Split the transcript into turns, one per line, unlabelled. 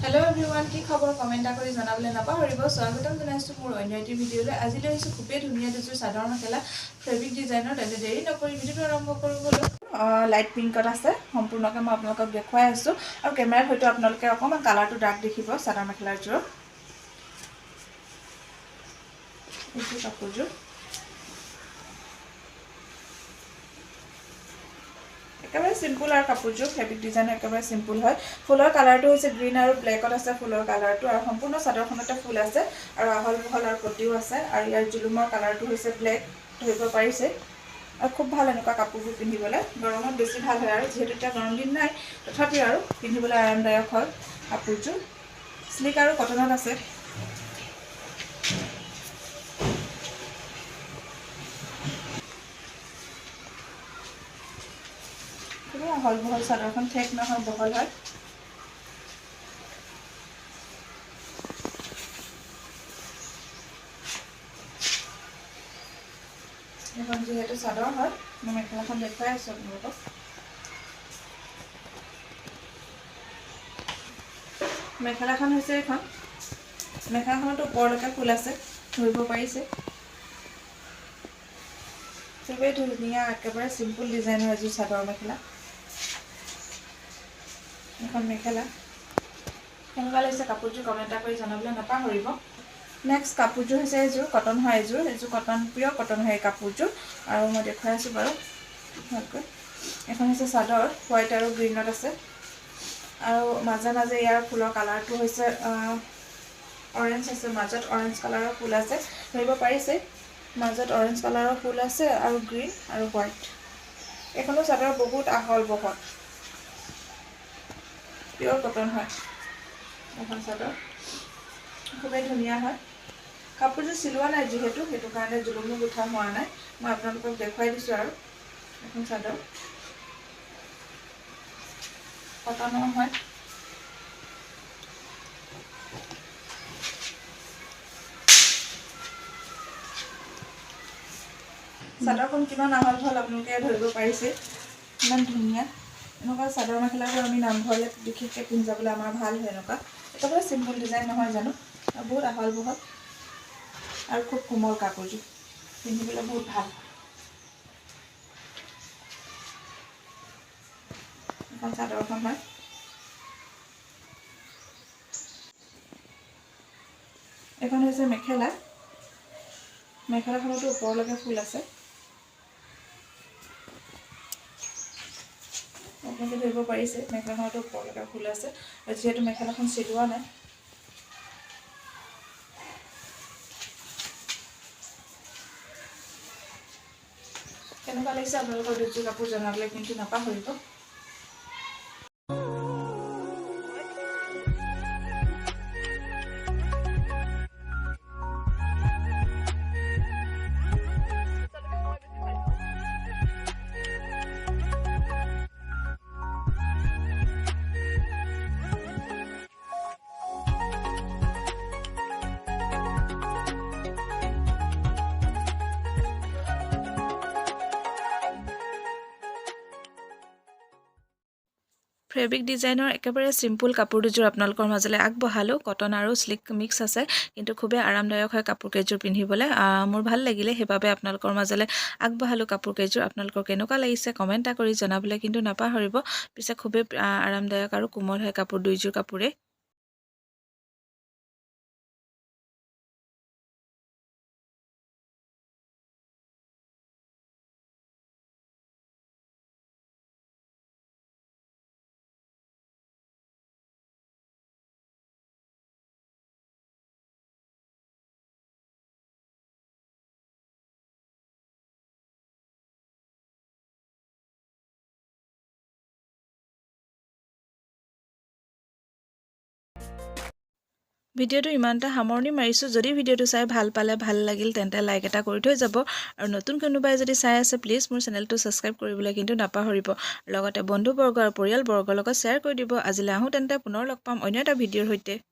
hello everyone की खबर comment কৰি জনাবলৈ নাপাহৰিব স্বাগতম জনাইছো মোৰ অন্য এটি ভিডিঅলৈ আজি লৈছো খুবেই ধুনীয়া দুযোৰ চাদৰ মেখেলা ফেব্ৰিক ডিজাইনৰ তেনে দেৰি নকৰি ভিডিঅটো আৰম্ভ কৰো বলো লাইট পিংকত আছে সম্পূৰ্ণকৈ মই আপোনালোকক দেখুৱাই আছো আৰু কেমেৰাত হয়তো আপোনালোকে অকমান কালাৰটো ডাৰ্ক দেখিব চাদৰ মেখেলাৰ জোৰ এইটো কাপোৰযোৰ একেবাৰে সিম্পল আৰু কাপোৰযোৰ ফেব্ৰিক ডিজাইন একেবাৰে সিম্পল হয় ফুলৰ কালাৰটো হৈছে গ্ৰীন আৰু ব্ল্যাকত আছে ফুলৰ কালাৰটো আৰু সম্পূৰ্ণ চাদৰখনতে ফুল আছে আৰু আহল বহল আৰু পটিও আছে আৰু ইয়াৰ জুলুমৰ কালাৰটো হৈছে ব্ল্যাক ধৰিব পাৰিছে আৰু খুব ভাল এনেকুৱা কাপোৰবোৰ পিন্ধিবলৈ গৰমত বেছি ভাল হয় আৰু যেহেতু এটা গৰম দিন নাই তথাপি আৰু পিন্ধিবলৈ আৰামদায়ক হয় কাপোৰযোৰ স্লিক আৰু কটনত আছে হল বহল চাদৰখন ঠেক নহয় বহল হয় এখন যেহেতু চাদৰ হয় মই মেখেলাখন দেখুৱাই আছো আপোনালোকক মেখেলাখন হৈছে এখন মেখেলাখনত ওপৰলৈকে ফুল আছে ধৰিব পাৰিছে খুবেই ধুনীয়া একেবাৰে সিম্পল ডিজাইনৰ এযোৰ চাদৰ মেখেলা এখন মেখেলা কেনেকুৱা লাগিছে কাপোৰযোৰ কমেণ্ট কৰি জনাবলৈ নাপাহৰিব নেক্সট কাপোৰযোৰ হৈছে এযোৰ কটন হয় এযোৰ কটন পিয়ৰ কটন হয় কাপোৰযোৰ আৰু মই দেখুৱাই আছো বাৰু ভালকৈ এখন হৈছে চাদৰ হোৱাইট আৰু গ্ৰীনত আছে আৰু মাজে মাজে ইয়াৰ ফুলৰ কালাৰটো হৈছে অৰেঞ্জ আছে মাজত অৰেঞ্জ কালাৰৰ ফুল আছে ধৰিব পাৰিছে মাজত অৰেঞ্জ কালাৰৰ ফুল আছে আৰু গ্ৰীন আৰু হোৱাইট এখনো চাদৰ বহুত আহল বহল পিয়ৰ কটন হয় এখন চাদৰ খুবেই ধুনীয়া হয় কাপোৰযোৰ চিলোৱা নাই যেহেতু সেইটো কাৰণে জুলুমো গুঠা হোৱা নাই মই আপোনালোকক দেখুৱাই দিছো আৰু এখন চাদৰ কটনৰ হয় চাদৰখন কিমান আহল বহল আপোনালোকে ধৰিব পাৰিছে ইমান ধুনীয়া এনেকুৱা চাদৰ মেখেলাবোৰ আমি নামঘৰলৈ বিশেষকৈ পিন্ধি যাবলৈ আমাৰ ভাল হয় এনেকুৱা একেবাৰে সিম্পল ডিজাইন নহয় জানো আৰু বহুত আহল বহল আৰু খুব কোমল কাপোৰযোৰ পিন্ধিবলৈ বহুত ভাল এখন চাদৰখন হয় এখন হৈছে মেখেলা মেখেলাখনতো ওপৰলৈকে ফুল আছে আপোনালোকে ধৰিব পাৰিছে মেখেলাখনতো ওপৰলৈকে ফুল আছে আৰু যেহেতু মেখেলাখন চিলোৱা নাই কেনেকুৱা লাগিছে আপোনালোকৰ দুযোৰ কাপোৰ জনাবলৈ কিন্তু নাপাহৰিব ফেব্ৰিক ডিজাইনৰ একেবাৰে সিম্পল কাপোৰ দুযোৰ আপোনালোকৰ মাজলৈ আগবঢ়ালো কটন আৰু স্লিক মিক্স আছে কিন্তু খুবেই আৰামদায়ক হয় কাপোৰ কেইযোৰ পিন্ধিবলৈ মোৰ ভাল লাগিলে সেইবাবে আপোনালোকৰ মাজলৈ আগবঢ়ালো কাপোৰ কেইযোৰ আপোনালোকৰ কেনেকুৱা লাগিছে কমেণ্ট কৰি জনাবলৈ কিন্তু নাপাহৰিব পিছে খুবেই আৰামদায়ক আৰু কোমল হয় কাপোৰ দুইযোৰ কাপোৰে ভিডিঅ'টো ইমানটা সামৰণি মাৰিছোঁ যদি ভিডিঅ'টো চাই ভাল পালে ভাল লাগিল তেন্তে লাইক এটা কৰি থৈ যাব আৰু নতুন কোনোবাই যদি চাই আছে প্লিজ মোৰ চেনেলটো সাবস্ক্ৰাইব কৰিবলৈ কিন্তু নাপাহৰিব লগতে বন্ধুবৰ্গ আৰু পৰিয়ালবৰ্গৰ লগত শ্বেয়াৰ কৰি দিব আজিলৈ আহোঁ তেন্তে পুনৰ লগ পাম অন্য এটা ভিডিঅ'ৰ সৈতে